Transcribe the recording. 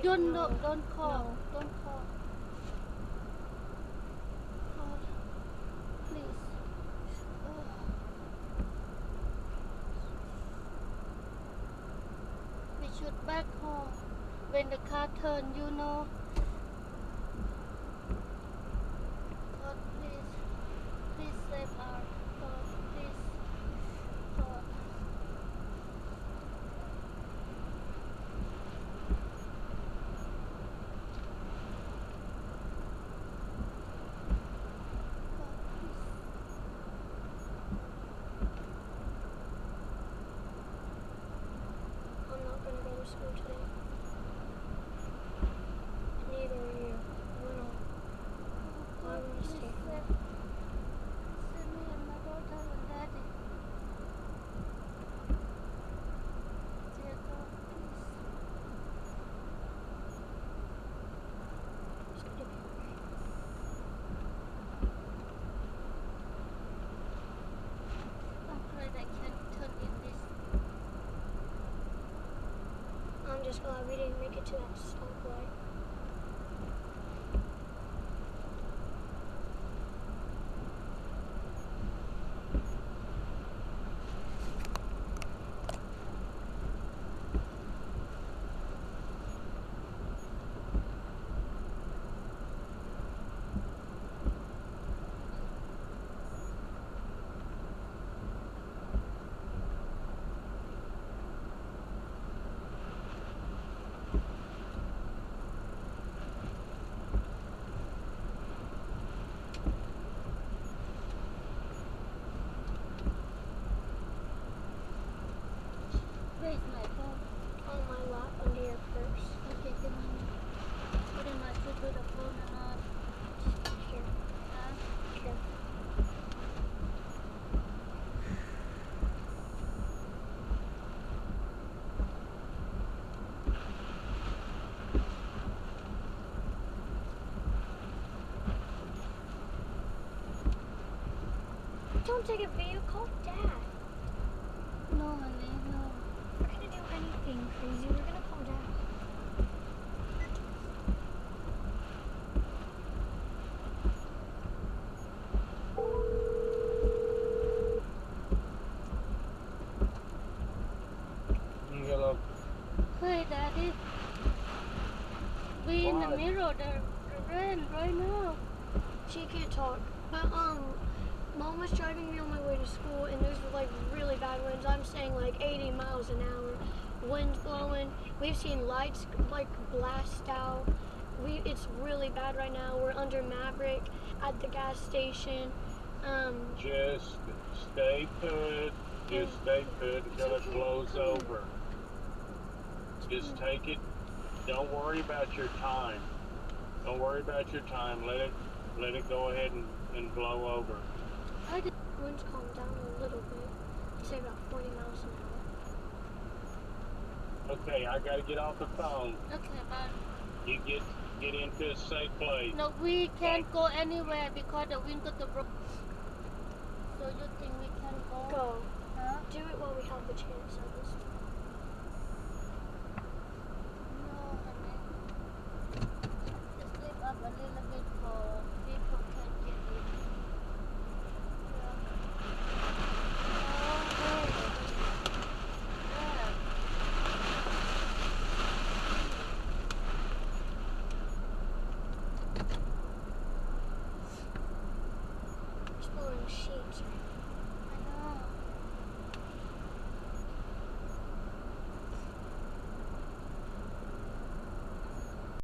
Don't call. No. Don't call. Call, please. We should back home when the car turn. You know. God, please save our. God, please. God. School today. Neither are you. We're not. I want to stay home. Send me and my daughter and daddy. Dear God, please. It's going to be alright. I'm glad I can turn in this. I'm just glad we didn't make it to that stoplight. Where's my phone? On my lap under your purse. Okay, give me. What am I to do the phone and all? Here. Huh? Here. Don't take a video. Call Dad. No, honey, no. We're gonna do anything crazy. We're gonna call Dad. Hello. Hey, Daddy. We in the What? middle of the rain right now. She can't talk. But Mom was driving me on my way to school, and those were like really bad winds. I'm saying like 80 miles an hour. Winds blowing. We've seen lights like blast out. It's really bad right now. We're under Maverick at the gas station. Just stay put. Just stay put until it blows over. Just take it. Don't worry about your time. Don't worry about your time. Let it go ahead and blow over. Winds calm down a little bit. Say about 40 miles an hour. Okay, I gotta get off the phone. Okay, bye. You get into a safe place. No, we can't go anywhere because the wind got the broke. So you think we can go? Go. Huh? Do it while we have the chance at this. No, honey. Just leave up a little bit for people can get in. Yeah. Exploring sheets right now.